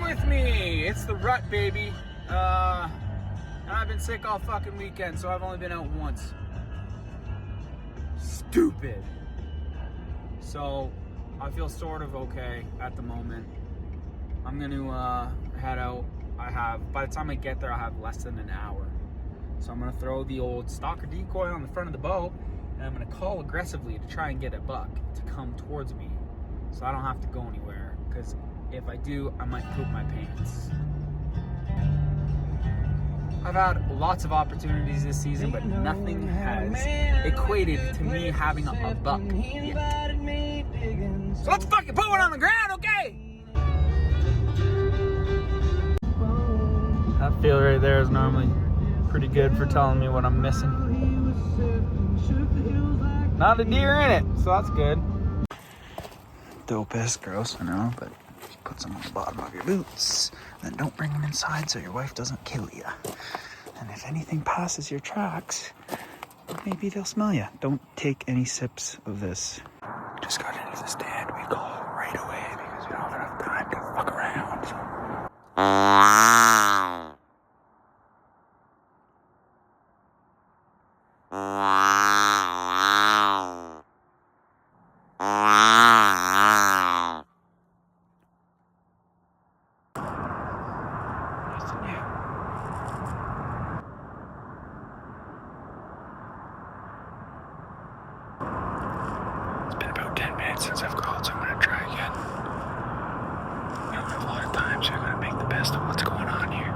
with me. It's the rut, baby. I've been sick all fucking weekend, so I've only been out once. Stupid. So I feel sort of okay at the moment. I'm gonna head out. By the time I get there, I have less than an hour. So I'm gonna throw the old stalker decoy on the front of the bow, and I'm gonna call aggressively to try and get a buck to come towards me, so I don't have to go anywhere. Because if I do, I might poop my pants. I've had lots of opportunities this season, but nothing has equated to me having a buck yet. So let's fucking put one on the ground, okay? That feel right there is normally pretty good for telling me what I'm missing. Not a deer in it, so that's good. Dope is gross, I know, but just put some on the bottom of your boots. Then don't bring them inside so your wife doesn't kill you. And if anything passes your tracks, maybe they'll smell you. Don't take any sips of this. Just got into the stand. We call right away because we don't have enough time to fuck around. So. It's been about 10 minutes since I've called, so I'm gonna try again. We don't have a lot of time, so I gotta make the best of what's going on here.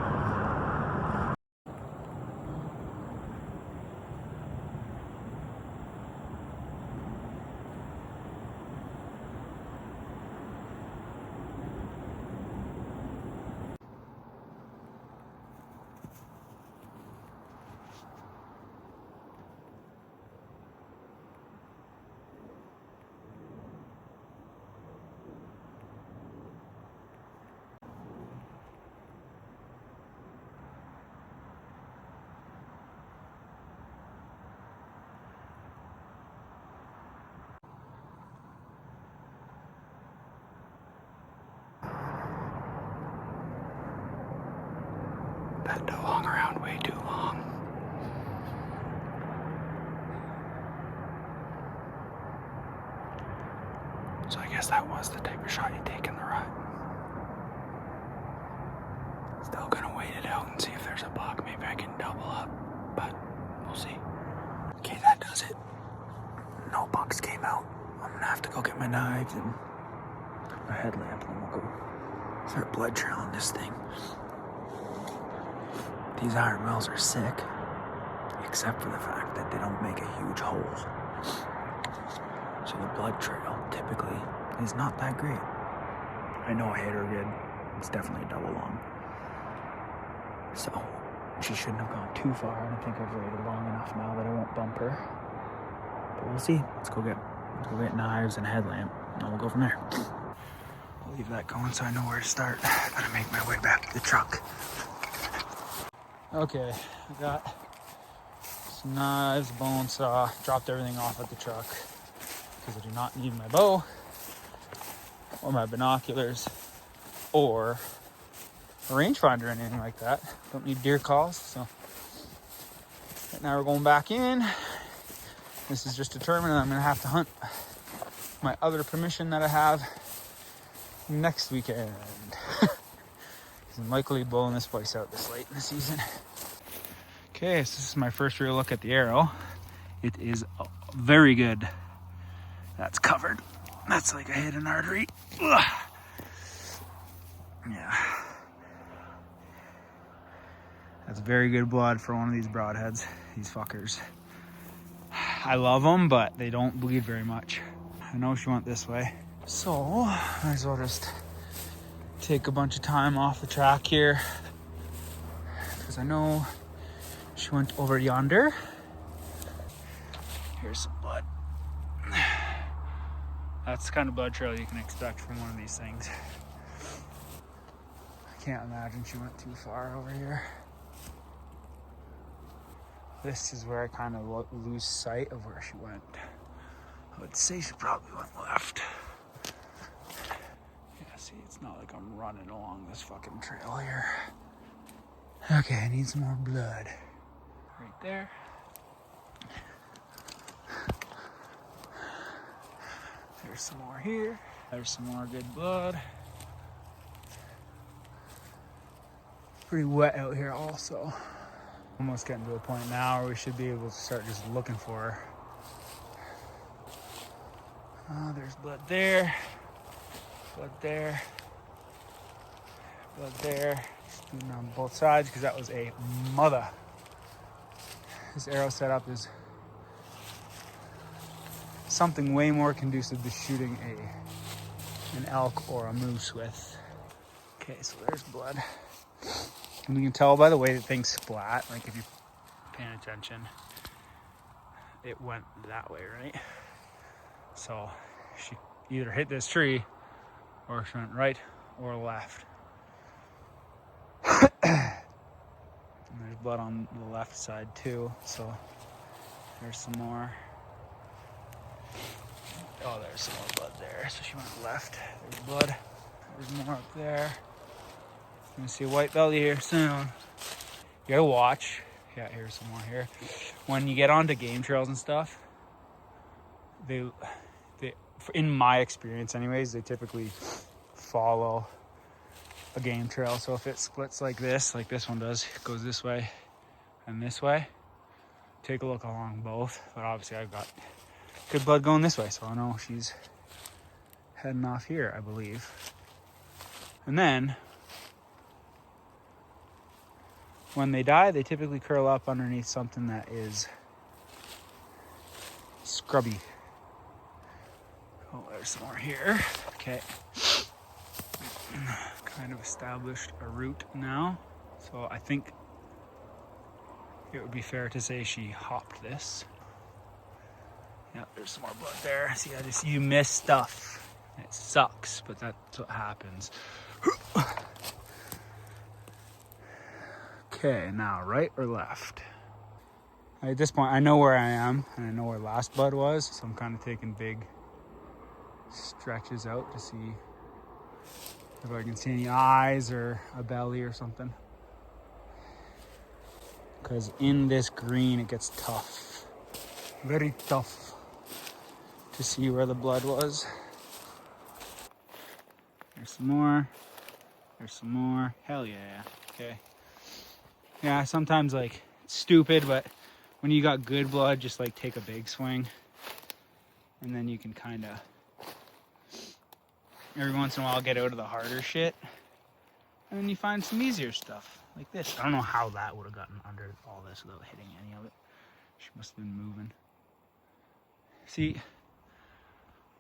That doe hung around way too long. So I guess that was the type of shot you take in the rut. Still gonna wait it out and see if there's a buck. Maybe I can double up, but we'll see. Okay, that does it. No bucks came out. I'm gonna have to go get my knives and a headlamp, and we'll go start blood trailing this thing. These iron wells are sick, except for the fact that they don't make a huge hole. So the blood trail typically is not that great. I know I hit her good. It's definitely a double long. So she shouldn't have gone too far. I don't think I've waited long enough now that I won't bump her. But we'll see. Let's go get knives and a headlamp, and then we'll go from there. I'll leave that going so I know where to start. I gotta make my way back to the truck. Okay, I got some knives, bone saw, dropped everything off at the truck because I do not need my bow or my binoculars or a rangefinder or anything like that. Don't need deer calls, so right now we're going back in. This is just determined that I'm gonna have to hunt my other permission that I have next weekend. I'm likely blowing this place out this late in the season. Okay, so this is my first real look at the arrow. It is very good. That's covered. That's like a hidden artery. Ugh. Yeah. That's very good blood for one of these broadheads. These fuckers. I love them, but they don't bleed very much. I know she went this way. So, might as well just take a bunch of time off the track here because I know she went over yonder. Here's some blood. That's the kind of blood trail you can expect from one of these things. I can't imagine she went too far over here. This is where I kind of lose sight of where she went. I would say she probably went left. See, it's not like I'm running along this fucking trail here. Okay, I need some more blood. Right there. There's some more here. There's some more good blood. Pretty wet out here also. Almost getting to a point now where we should be able to start just looking for her. Oh, there's blood there. Blood there. Blood there. Just doing on both sides because that was a mother. This arrow setup is something way more conducive to shooting an elk or a moose with. Okay, so there's blood. And you can tell by the way that things splat, like if you're paying attention, it went that way, right? So she either hit this tree or she went right or left. And there's blood on the left side too, so there's some more. Oh, there's some more blood there, so she went left. There's blood. There's more up there. You're gonna see a white belly here soon. You gotta watch. Yeah, here's some more here. When you get onto game trails and stuff, they in my experience anyways, they typically follow a game trail. So if it splits like this one does, it goes this way and this way, take a look along both. But obviously I've got good blood going this way, so I know she's heading off here, I believe. And then when they die, they typically curl up underneath something that is scrubby. Oh, there's some more here. Okay. Kind of established a route now. So I think it would be fair to say she hopped this. Yeah, there's some more blood there. See, you miss stuff. It sucks, but that's what happens. Okay, now right or left? At this point, I know where I am, and I know where last blood was, so I'm kind of taking big stretches out to see if I can see any eyes or a belly or something. Because in this green, it gets tough. Very tough to see where the blood was. There's some more. There's some more. Hell yeah. Okay. Yeah, sometimes like it's stupid, but when you got good blood, just like take a big swing. And then you can kind of, every once in a while, get out of the harder shit. And then you find some easier stuff, like this. I don't know how that would have gotten under all this without hitting any of it. She must have been moving. See,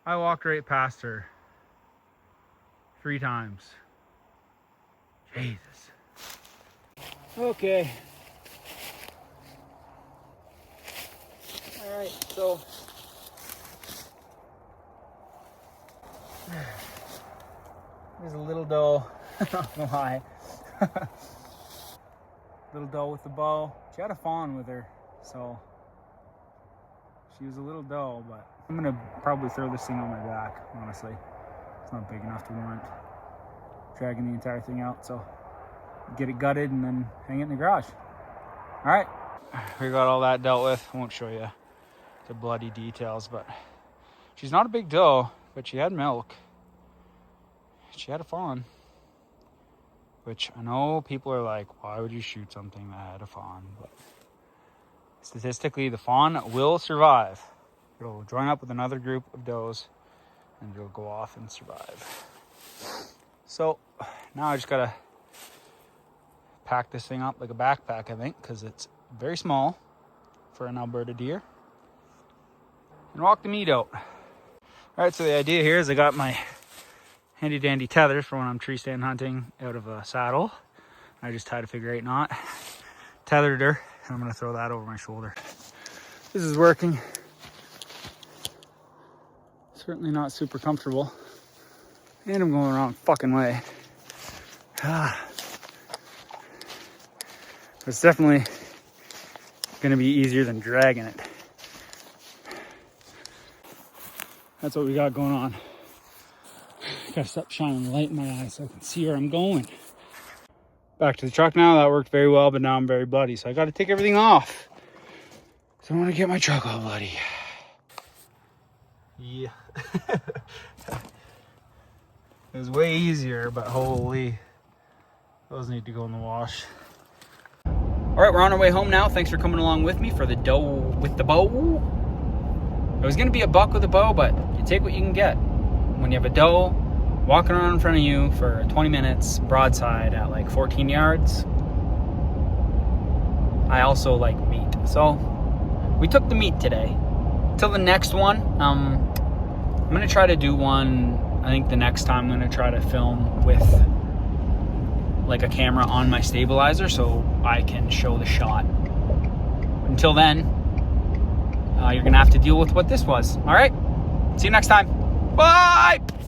I walked right past her 3 times. Jesus. Okay. All right, so there's a little doe. I don't know why. Little doe with the bow. She had a fawn with her, so she was a little doe, but I'm gonna probably throw this thing on my back, honestly. It's not big enough to warrant dragging the entire thing out, so get it gutted and then hang it in the garage. All right. We got all that dealt with. I won't show you the bloody details, but she's not a big doe, but she had milk. She had a fawn, which I know people are like, why would you shoot something that had a fawn? But statistically, the fawn will survive. It'll join up with another group of does and it'll go off and survive. So now I just gotta pack this thing up like a backpack, I think, because it's very small for an Alberta deer, and walk the meat out. All right, so the idea here is I got my handy dandy tether for when I'm tree stand hunting out of a saddle. I just tied a figure 8 knot, tethered her, and I'm gonna throw that over my shoulder. This is working. Certainly not super comfortable. And I'm going the wrong fucking way. It's definitely gonna be easier than dragging it. That's what we got going on. Gotta stop shining the light in my eyes so I can see where I'm going. Back to the truck now. That worked very well, but now I'm very bloody. So I gotta take everything off. So I don't want to get my truck all bloody. Yeah. It was way easier, but holy, those need to go in the wash. All right, we're on our way home now. Thanks for coming along with me for the doe with the bow. It was gonna be a buck with a bow, but you take what you can get. When you have a doe walking around in front of you for 20 minutes, broadside at like 14 yards, I also like meat. So we took the meat today. Till the next one, I'm gonna try to do one. I think the next time I'm gonna try to film with like a camera on my stabilizer so I can show the shot. Until then, you're gonna have to deal with what this was. All right, see you next time. Bye.